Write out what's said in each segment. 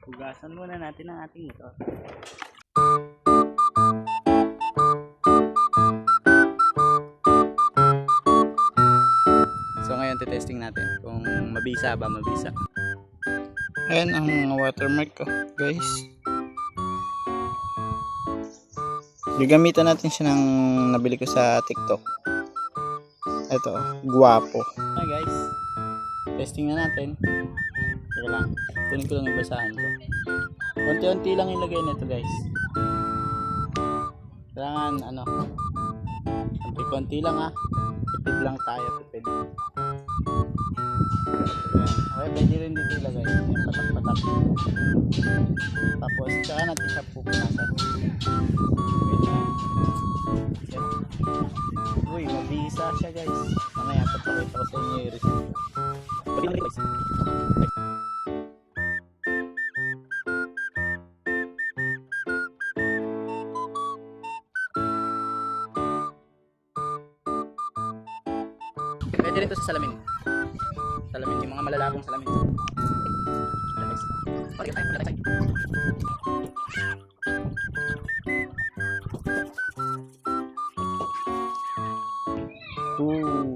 Hugasan muna natin ang ating motor. So ngayon testing natin kung mabisa ba, mabisa. Ayan ang watermark ko, guys. Gagamitan natin siya ng nabili ko sa TikTok. Ito, guwapo. Okay guys, testing na natin. Teka lang, kunin ko lang yung basahan ko. Konti-unti lang ilagay nito guys. Kailangan ano, konti-konti lang ah. Tipid lang tayo, tipid. Okay, pwede rin dito ilagay. Yung patak-patak. Tapos, saka natin siya pupunasan. Uy, mabisa siya guys. Mamaya, papakita ko sa inyo yung result. Pwede lang guys. Pwede rin ito sa salamin. Salamin, yung mga malalabong salamin. Ooh.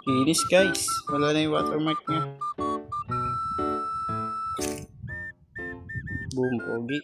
Kinis guys. Wala na yung watermark niya. Boom, pogi.